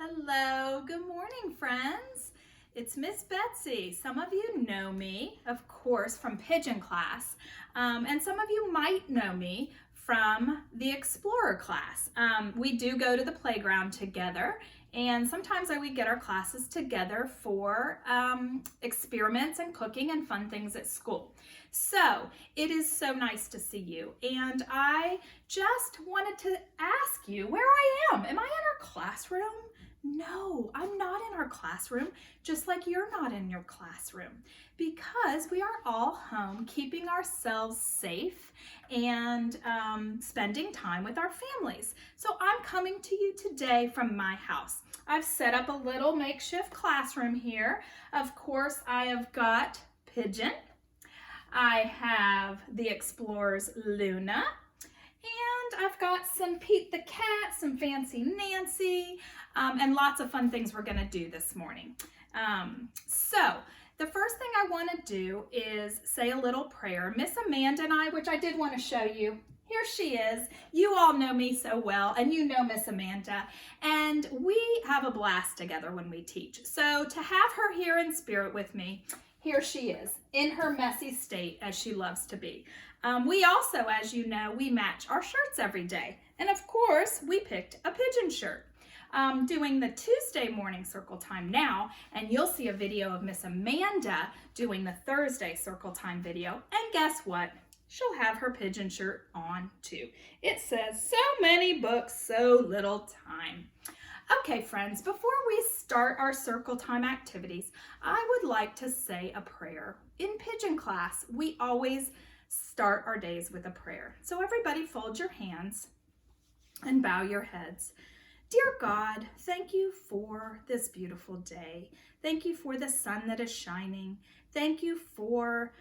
Hello, good morning, friends. It's Miss Betsy. Some of you know me, of course, from Pigeon class, and some of you might know me from the Explorer class. We do go to the playground together, and sometimes we get our classes together for experiments and cooking and fun things at school. So it is so nice to see you, and I just wanted to ask you where I am. Am I in our classroom? No, I'm not in our classroom, just like you're not in your classroom, because we are all home keeping ourselves safe and spending time with our families. So I'm coming to you today from my house. I've set up a little makeshift classroom here. Of course, I have got Pigeon. I have the Explorer's Luna. And I've got some Pete the Cat, some Fancy Nancy, and lots of fun things we're going to do this morning. So the first thing I want to do is say a little prayer. Miss Amanda and I, which I did want to show you, here she is. You all know me so well, and you know Miss Amanda, and we have a blast together when we teach. So to have her here in spirit with me, here she is, in her messy state as she loves to be. We also, as you know, we match our shirts every day. And of course, we picked a pigeon shirt. Doing the Tuesday morning circle time now, and you'll see a video of Miss Amanda doing the Thursday circle time video. And guess what? She'll have her pigeon shirt on too. It says, so many books, so little time. Okay, friends, before we start our circle time activities, I would like to say a prayer. In Pigeon class, we always start our days with a prayer. So everybody fold your hands and bow your heads. Dear God, thank you for this beautiful day. Thank you for the sun that is shining. Thank you for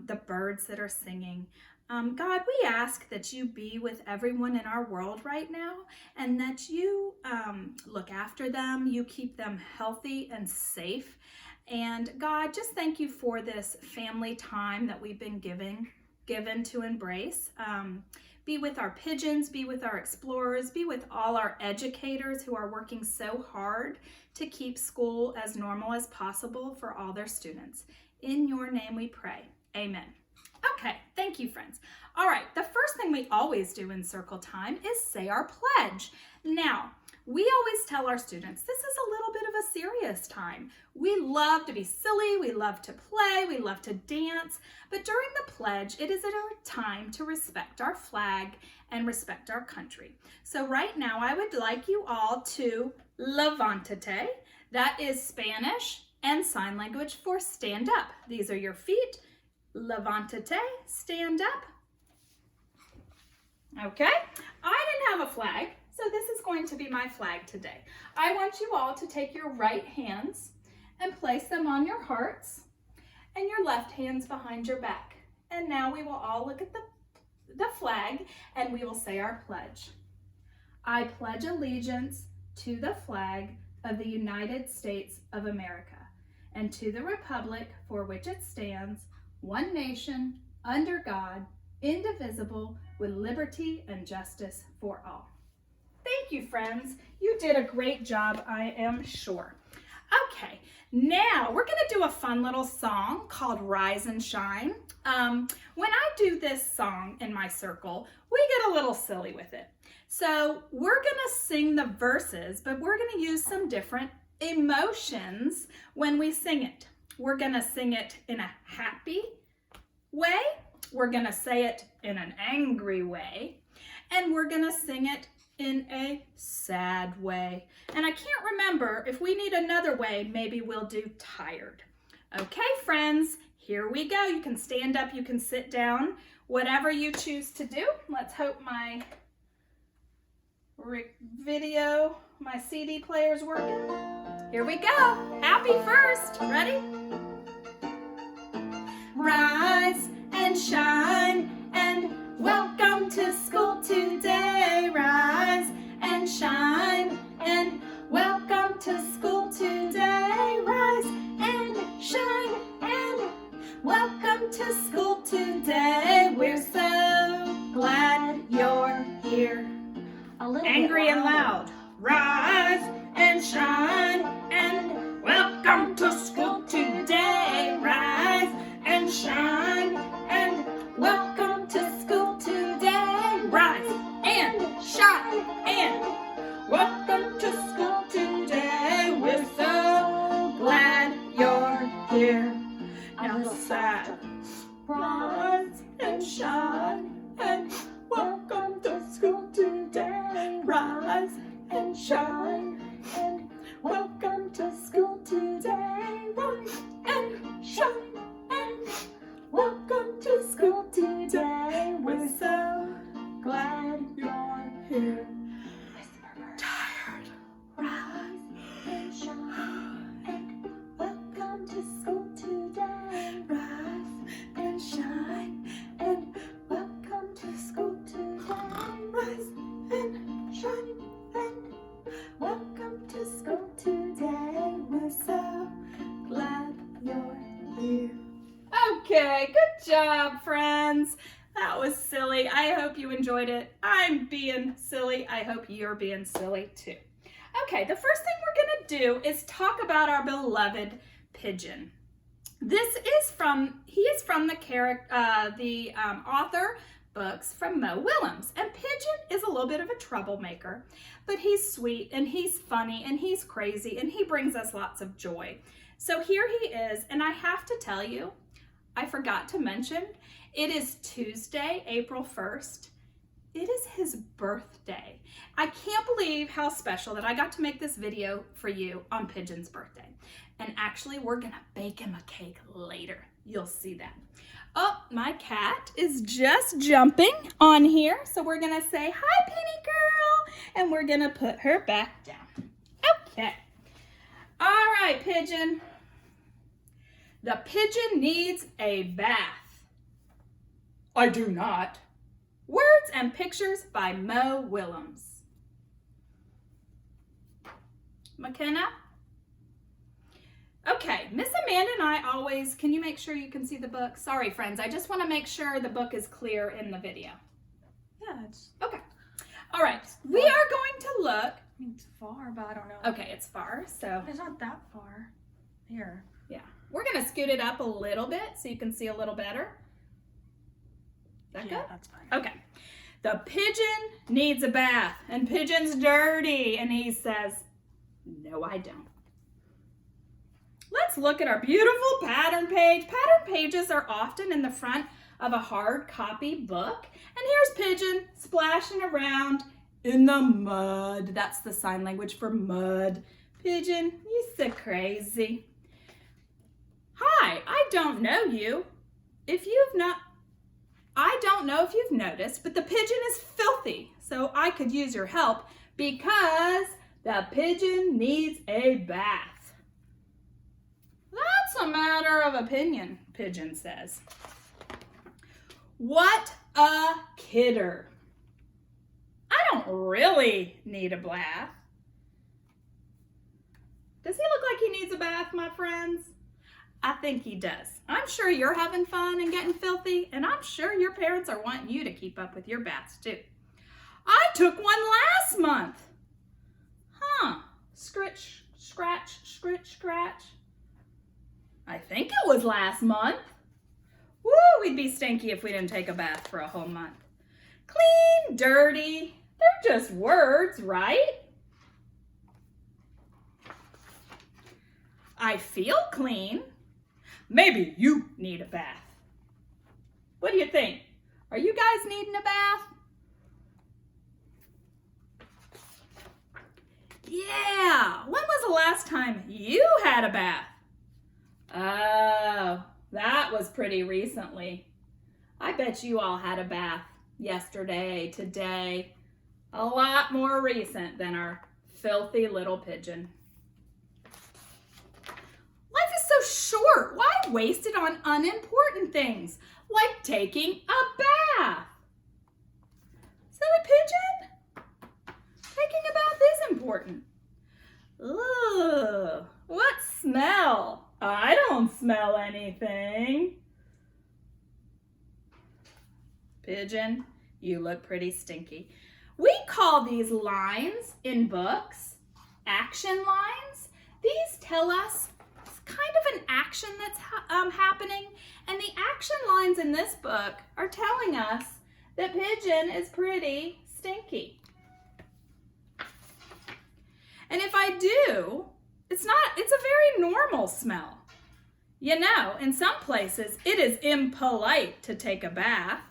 the birds that are singing. God, we ask that you be with everyone in our world right now, and that you look after them, you keep them healthy and safe. And God, just thank you for this family time that we've been given to embrace. Be with our pigeons, be with our explorers, be with all our educators who are working so hard to keep school as normal as possible for all their students. In your name we pray. Amen. Okay, thank you, friends. All right, the first thing we always do in circle time is say our pledge. Now, we always tell our students this is a little bit of a serious time. We love to be silly, we love to play, we love to dance, but during the pledge, it is our time to respect our flag and respect our country. So right now, I would like you all to levántate. That is Spanish and sign language for stand up. These are your feet. Levántate, stand up. Okay, I didn't have a flag, so this is going to be my flag today. I want you all to take your right hands and place them on your hearts and your left hands behind your back. And now we will all look at the flag and we will say our pledge. I pledge allegiance to the flag of the United States of America and to the republic for which it stands, one nation, under God, indivisible, with liberty and justice for all. Thank you, friends. You did a great job, I am sure. Okay, now we're going to do a fun little song called Rise and Shine. When I do this song in my circle, we get a little silly with it. So we're going to sing the verses, but we're going to use some different emotions when we sing it. We're going to sing it in a happy way, we're going to say it in an angry way, and we're going to sing it in a sad way. And I can't remember, if we need another way, maybe we'll do tired. Okay, friends, here we go. You can stand up, you can sit down, whatever you choose to do. Let's hope my video, my CD player's working. Here we go. Happy first. Ready? Rise and shine and welcome to school today. Rise and shine and welcome to school today. Rise and shine and welcome to school today. We're so glad you're here. Angry and loud. Rise and shine. shine, and welcome to school today. Rise and shine, and welcome to school today. We're so glad you're here. Tired. Rise and shine, and welcome to school today. Rise and shine, and welcome to school today. Rise and shine, and welcome to school today. We're so glad you're here. Okay, good job, friends. That was silly. I hope you enjoyed it. I'm being silly. I hope you're being silly too. Okay, the first thing we're gonna do is talk about our beloved Pigeon. He is from the author books from Mo Willems. And Pigeon is a little bit of a troublemaker, but he's sweet and he's funny and he's crazy and he brings us lots of joy. So here he is, and I have to tell you, I forgot to mention, it is Tuesday, April 1st. It is his birthday. I can't believe how special that I got to make this video for you on Pigeon's birthday. And actually, we're gonna bake him a cake later. You'll see that. Oh, my cat is just jumping on here. So we're gonna say, hi, Penny girl. And we're gonna put her back down. Okay. All right, Pigeon. The pigeon needs a bath. I do not. Words and pictures by Mo Willems. McKenna? Okay, Miss Amanda and I always, can you make sure you can see the book? Sorry, friends, I just want to make sure the book is clear in the video. Yeah, it's Okay. All right, we are going to look. I mean, it's far, but I don't know. Okay, it's far, so. It's not that far. Here. Yeah, we're going to scoot it up a little bit so you can see a little better. Is that good? That's fine. Okay. The pigeon needs a bath, and Pigeon's dirty, and he says, no, I don't. Let's look at our beautiful pattern page. Pattern pages are often in the front of a hard copy book, and here's Pigeon splashing around in the mud. That's the sign language for mud. Pigeon, you so crazy. Hi, I don't know you. I don't know if you've noticed, but the pigeon is filthy, so I could use your help because the pigeon needs a bath. That's a matter of opinion, Pigeon says. What a kidder. I don't really need a bath. Does he look like he needs a bath, my friends? I think he does. I'm sure you're having fun and getting filthy, and I'm sure your parents are wanting you to keep up with your baths too. I took one last month. Huh, scritch, scratch, scritch, scratch. I think it was last month. Woo, we'd be stinky if we didn't take a bath for a whole month. Clean, dirty, they're just words, right? I feel clean. Maybe you need a bath. What do you think? Are you guys needing a bath? Yeah, when was the last time you had a bath? Oh, that was pretty recently. I bet you all had a bath yesterday, today. A lot more recent than our filthy little pigeon. Life is so short. Why waste it on unimportant things like taking a bath? Silly pigeon? Taking a bath is important. Ugh, what smell? I don't smell anything. Pigeon, you look pretty stinky. We call these lines in books action lines. These tell us kind of an action that's happening, and the action lines in this book are telling us that Pigeon is pretty stinky. And if I do, it's a very normal smell. You know, in some places it is impolite to take a bath.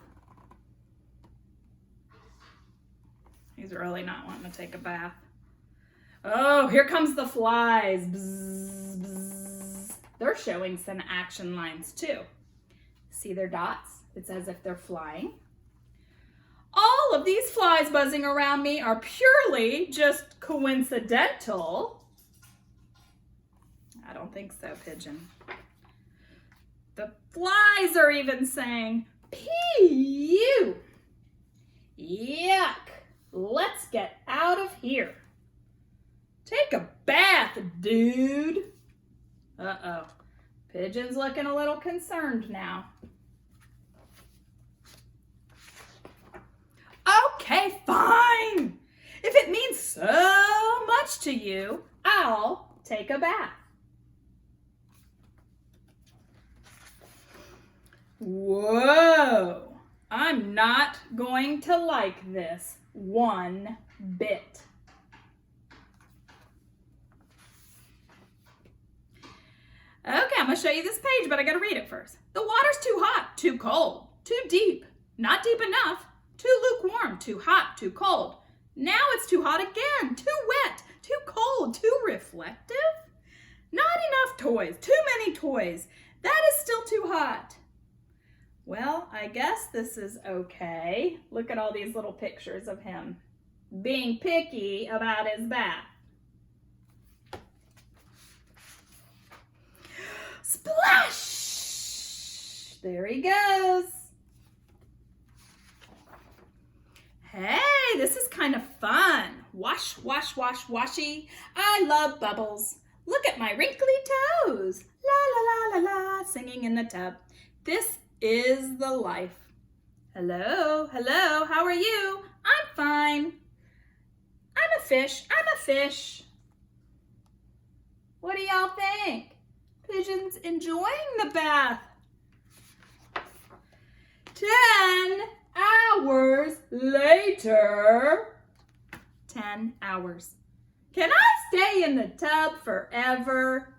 He's really not wanting to take a bath. Oh, here comes the flies. Bzz, bzz. They're showing some action lines too. See their dots? It's as if they're flying. All of these flies buzzing around me are purely just coincidental. I don't think so, Pigeon. The flies are even saying, "Phew! Yuck! Let's get out of here. Take a bath, dude." Uh-oh. Pigeon's looking a little concerned now. Okay, fine. If it means so much to you, I'll take a bath. Whoa, I'm not going to like this one bit. Okay, I'm going to show you this page, but I got to read it first. The water's too hot, too cold, too deep, not deep enough, too lukewarm, too hot, too cold. Now it's too hot again, too wet, too cold, too reflective. Not enough toys, too many toys. That is still too hot. Well, I guess this is okay. Look at all these little pictures of him being picky about his bath. Splash! There he goes. Hey, this is kind of fun. Wash, wash, wash, washy. I love bubbles. Look at my wrinkly toes. La, la, la, la, la, singing in the tub. This is the life. Hello, hello, how are you? I'm fine. I'm a fish, I'm a fish. What do y'all think? Pigeon's enjoying the bath. 10 hours later. 10 hours. Can I stay in the tub forever?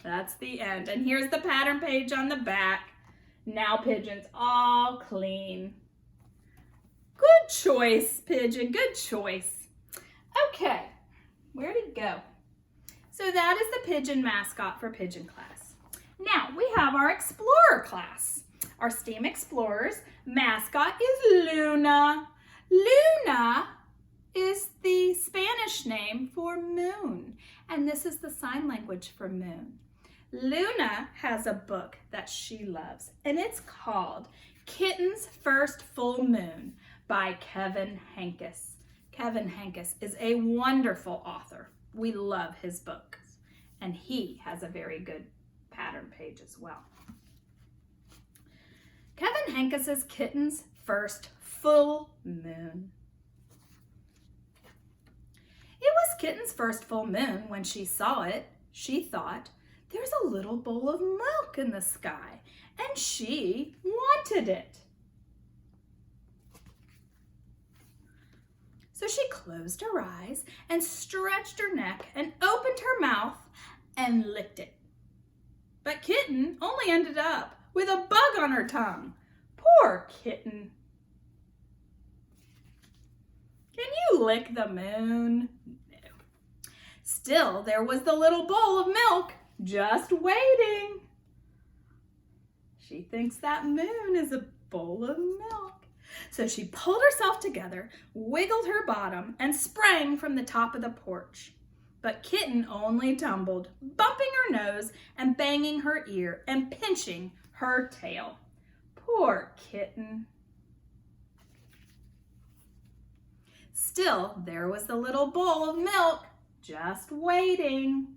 That's the end. And here's the pattern page on the back. Now Pigeon's all clean. Good choice, Pigeon. Good choice. Okay, where'd he go? So that is the Pigeon mascot for Pigeon class. Now we have our Explorer class. Our STEAM Explorers mascot is Luna. Luna is the Spanish name for moon, and this is the sign language for moon. Luna has a book that she loves, and it's called Kitten's First Full Moon by Kevin Henkes. Kevin Henkes is a wonderful author. We love his books, and he has a very good pattern page as well. Kevin Henkes' Kitten's First Full Moon. It was Kitten's first full moon when she saw it. She thought, there's a little bowl of milk in the sky, and she wanted it. So she closed her eyes and stretched her neck and opened her mouth and licked it. But Kitten only ended up with a bug on her tongue. Poor Kitten. Can you lick the moon? No. Still, there was the little bowl of milk just waiting. She thinks that moon is a bowl of milk. So she pulled herself together, wiggled her bottom, and sprang from the top of the porch. But Kitten only tumbled, bumping her nose and banging her ear and pinching her tail. Poor Kitten. Still, there was the little bowl of milk just waiting.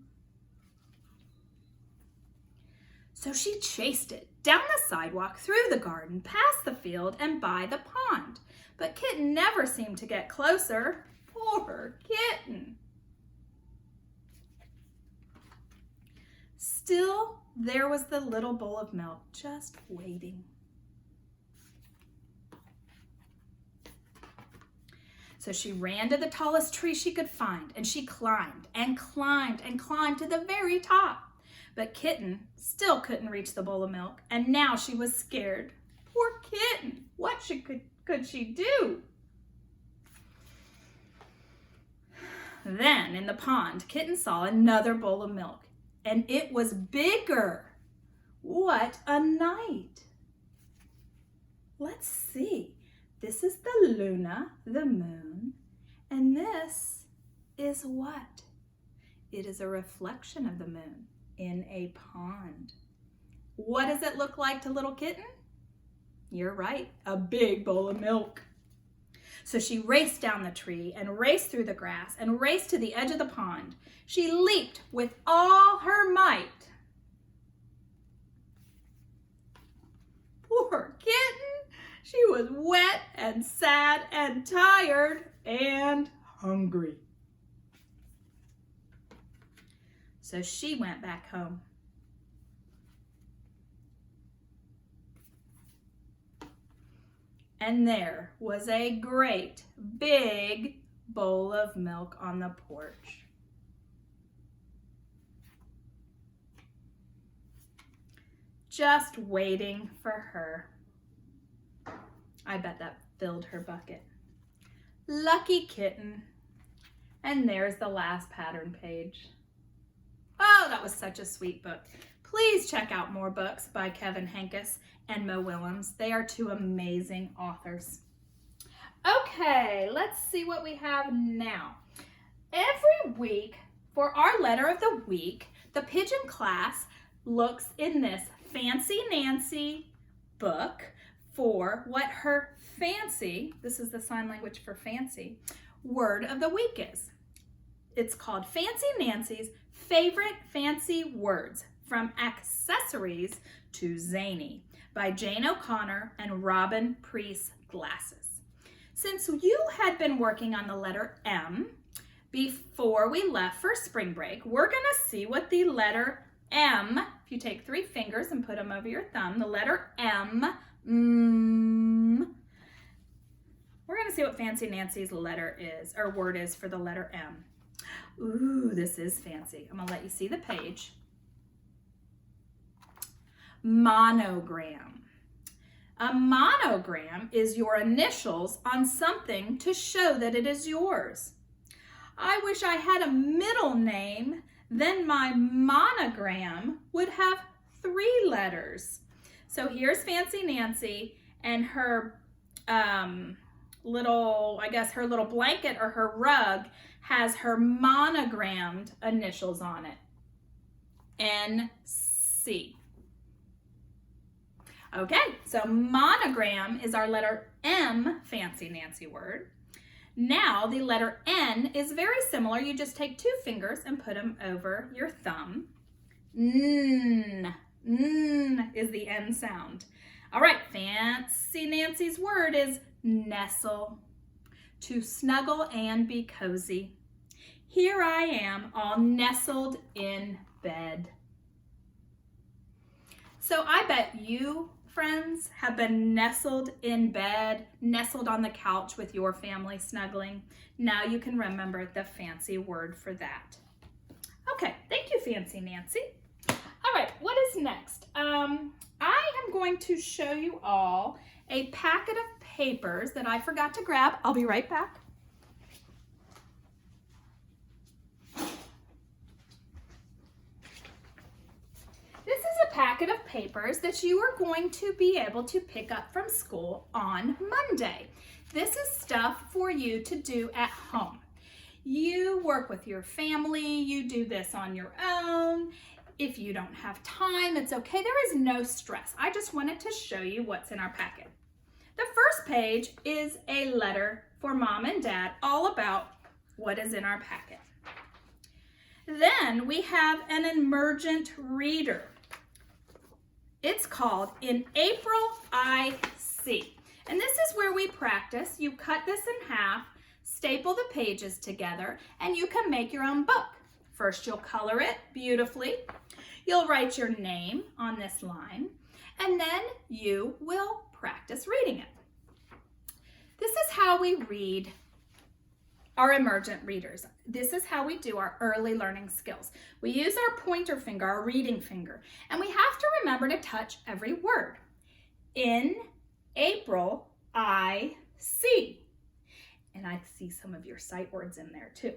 So she chased it down the sidewalk, through the garden, past the field, and by the pond. But Kitten never seemed to get closer. Poor Kitten. Still, there was the little bowl of milk just waiting. So she ran to the tallest tree she could find, and she climbed and climbed and climbed to the very top. But Kitten still couldn't reach the bowl of milk, and now she was scared. Poor Kitten, what could she do? Then in the pond, Kitten saw another bowl of milk, and it was bigger. What a night! Let's see. This is the Luna, the moon, and this is what? It is a reflection of the moon in a pond. What does it look like to little Kitten? You're right, a big bowl of milk. So she raced down the tree and raced through the grass and raced to the edge of the pond. She leaped with all her might. Poor Kitten! She was wet and sad and tired and hungry. So she went back home. And there was a great big bowl of milk on the porch. Just waiting for her. I bet that filled her bucket. Lucky Kitten. And there's the last pattern page. Oh, that was such a sweet book. Please check out more books by Kevin Henkes and Mo Willems. They are two amazing authors. Okay, let's see what we have now. Every week for our letter of the week, the Pigeon class looks in this Fancy Nancy book for what her fancy, this is the sign language for fancy, word of the week is. It's called Fancy Nancy's Favorite Fancy Words from Accessories to Zany by Jane O'Connor and Robin Priest Glasses. Since you had been working on the letter M before we left for spring break, we're going to see what the letter M, if you take 3 fingers and put them over your thumb, the letter M, we're going to see what Fancy Nancy's letter is, or word is for the letter M. Ooh, this is fancy. I'm going to let you see the page. Monogram. A monogram is your initials on something to show that it is yours. I wish I had a middle name, then my monogram would have 3 letters. So here's Fancy Nancy, and her little, I guess her little blanket or her rug has her monogrammed initials on it. N-C. Okay, so monogram is our letter M Fancy Nancy word. Now the letter N is very similar. You just take 2 fingers and put them over your thumb. N is the N sound. All right, Fancy Nancy's word is nestle. To snuggle and be cozy. Here I am, all nestled in bed. So I bet you, friends, have been nestled in bed, nestled on the couch with your family snuggling. Now you can remember the fancy word for that. Okay, thank you, Fancy Nancy. All right, what is next? I am going to show you all a packet of papers that I forgot to grab. I'll be right back. This is a packet of papers that you are going to be able to pick up from school on Monday. This is stuff for you to do at home. You work with your family, you do this on your own. If you don't have time, it's okay. There is no stress. I just wanted to show you what's in our packet. The first page is a letter for Mom and Dad all about what is in our packet. Then we have an emergent reader. It's called In April I See. And this is where we practice. You cut this in half, staple the pages together, and you can make your own book. First, you'll color it beautifully. You'll write your name on this line, and then you will practice reading it. This is how we read our emergent readers. This is how we do our early learning skills. We use our pointer finger, our reading finger, and we have to remember to touch every word. In April, I see. And I see some of your sight words in there too.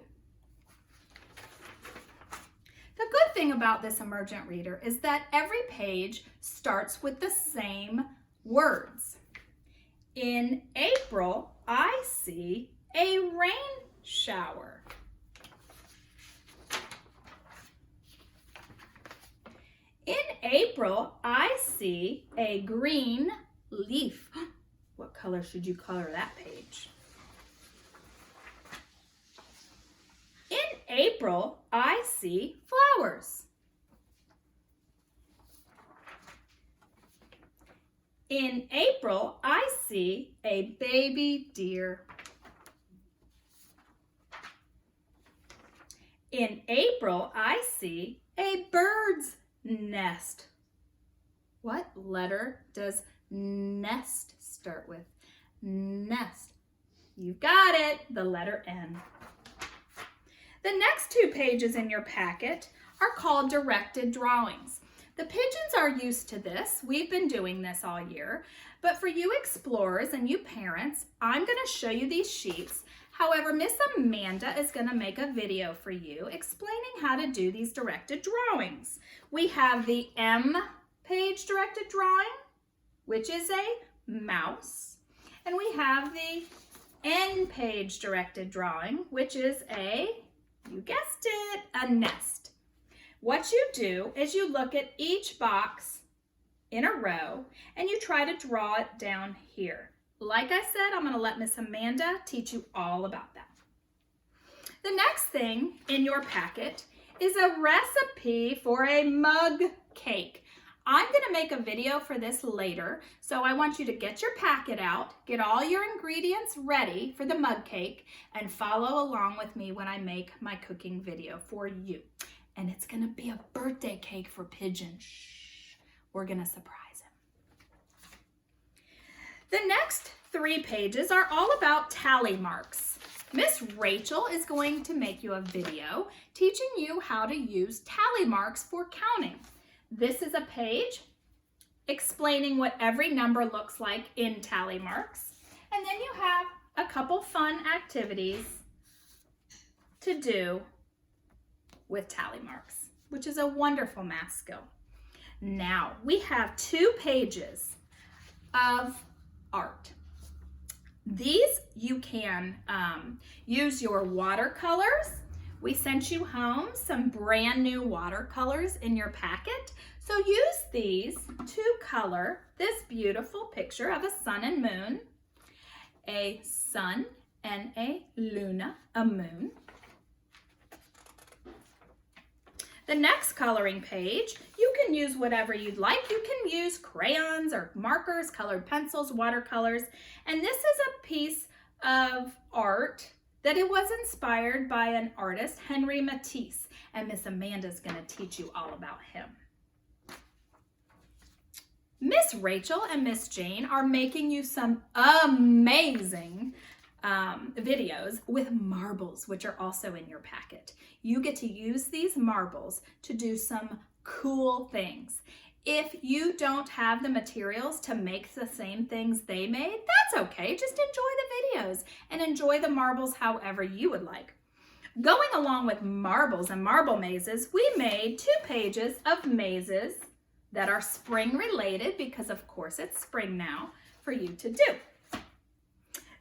thing about this emergent reader is that every page starts with the same words. In April, I see a rain shower. In April, I see a green leaf. What color should you color that page? In April, I see flowers. In April, I see a baby deer. In April, I see a bird's nest. What letter does nest start with? Nest. You got it, the letter N. The next 2 pages in your packet are called directed drawings. The pigeons are used to this. We've been doing this all year. But for you explorers and you parents, I'm going to show you these sheets. However, Miss Amanda is going to make a video for you explaining how to do these directed drawings. We have the M page directed drawing, which is a mouse. And we have the N page directed drawing, which is you guessed it, a nest. What you do is you look at each box in a row and you try to draw it down here. Like I said, I'm going to let Miss Amanda teach you all about that. The next thing in your packet is a recipe for a mug cake. I'm going to make a video for this later, so I want you to get your packet out, get all your ingredients ready for the mug cake, and follow along with me when I make my cooking video for you. And it's going to be a birthday cake for Pigeon. Shh, we're going to surprise him. The next 3 pages are all about tally marks. Miss Rachel is going to make you a video teaching you how to use tally marks for counting. This is a page explaining what every number looks like in tally marks. And then you have a couple fun activities to do with tally marks, which is a wonderful math skill. Now, we have 2 pages of art. These you can use your watercolors. We sent you home some brand new watercolors in your packet. So use these to color this beautiful picture of a sun and moon, a sun and a luna, a moon. The next coloring page, you can use whatever you'd like. You can use crayons or markers, colored pencils, watercolors. And this is a piece of art that it was inspired by an artist, Henry Matisse. And Miss Amanda's going to teach you all about him. Miss Rachel and Miss Jane are making you some amazing videos with marbles, which are also in your packet. You get to use these marbles to do some cool things. If you don't have the materials to make the same things they made, that's okay. Just enjoy the videos and enjoy the marbles however you would like. Going along with marbles and marble mazes, we made 2 pages of mazes that are spring related because of course it's spring now for you to do.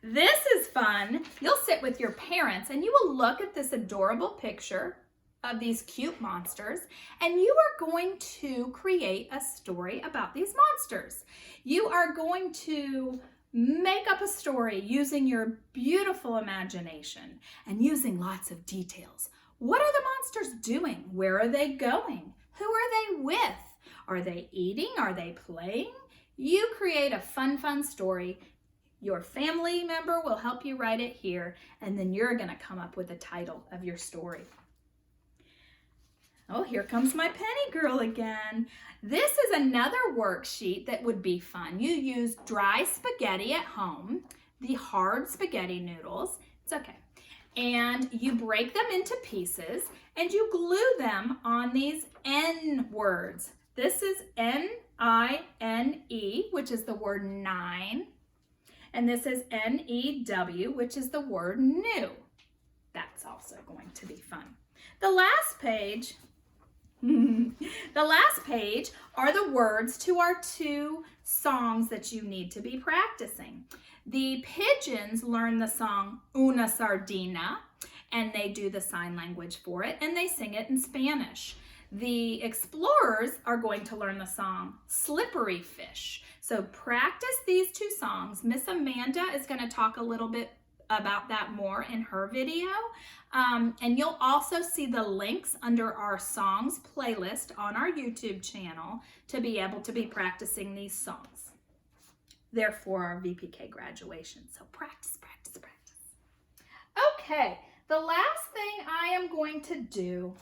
This is fun. You'll sit with your parents and you will look at this adorable picture of these cute monsters and you are going to create a story about these monsters. You are going to make up a story using your beautiful imagination and using lots of details. What are the monsters doing? Where are they going? Who are they with? Are they eating? Are they playing? You create a fun story. Your family member will help you write it here, and then you're going to come up with the title of your story. Oh, here comes my penny girl again. This is another worksheet that would be fun. You use dry spaghetti at home, the hard spaghetti noodles. It's okay. And you break them into pieces and you glue them on these N words. This is N-I-N-E, which is the word 9. And this is N-E-W, which is the word new. That's also going to be fun. The last page The last page are the words to our 2 songs that you need to be practicing. The pigeons learn the song Una Sardina, and they do the sign language for it, and they sing it in Spanish. The explorers are going to learn the song Slippery Fish. So practice these 2 songs. Miss Amanda is going to talk a little bit about that more in her video. And you'll also see the links under our songs playlist on our YouTube channel to be able to be practicing these songs. They're for our VPK graduation. So practice, practice, practice. Okay, the last thing I am going to do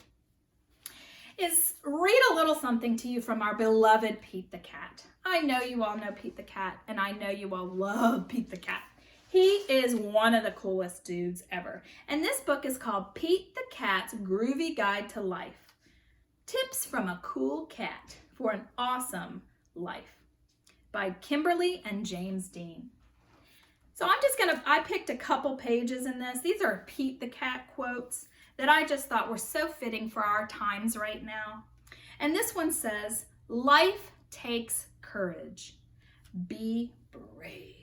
is read a little something to you from our beloved Pete the Cat. I know you all know Pete the Cat, and I know you all love Pete the Cat. He is one of the coolest dudes ever. And this book is called Pete the Cat's Groovy Guide to Life. Tips from a Cool Cat for an Awesome Life by Kimberly and James Dean. So I picked a couple pages in this. These are Pete the Cat quotes that I just thought were so fitting for our times right now. And this one says, life takes courage. Be brave.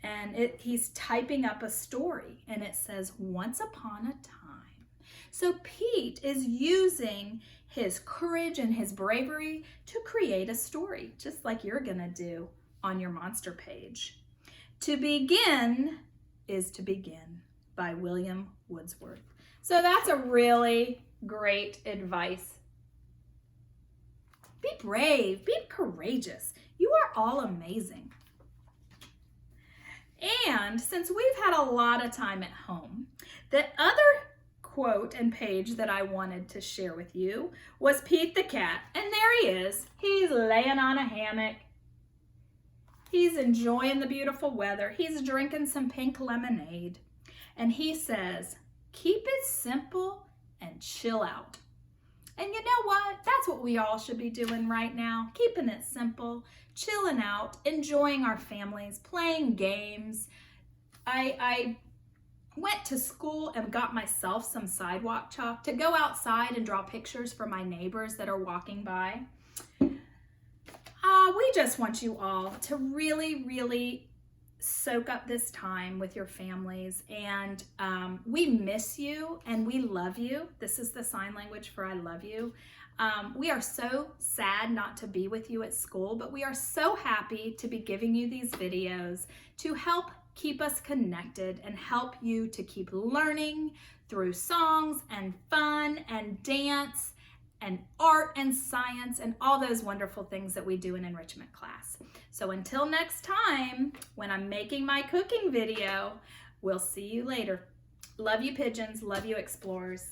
And he's typing up a story, and it says, once upon a time. So Pete is using his courage and his bravery to create a story, just like you're gonna do on your monster page. To begin is to begin by William Wordsworth. So that's a really great advice. Be brave, be courageous. You are all amazing. And since we've had a lot of time at home, the other quote and page that I wanted to share with you was Pete the Cat. And there he is. He's laying on a hammock. He's enjoying the beautiful weather. He's drinking some pink lemonade. And he says, keep it simple and chill out. And you know what? That's what we all should be doing right now. Keeping it simple, chilling out, enjoying our families, playing games. I went to school and got myself some sidewalk chalk to go outside and draw pictures for my neighbors that are walking by. We just want you all to really, really soak up this time with your families, and we miss you and we love you. This is the sign language for I love you. We are so sad not to be with you at school, but we are so happy to be giving you these videos to help keep us connected and help you to keep learning through songs and fun and dance and art and science and all those wonderful things that we do in enrichment class. So until next time, when I'm making my cooking video, we'll see you later. Love you, pigeons. Love you, explorers.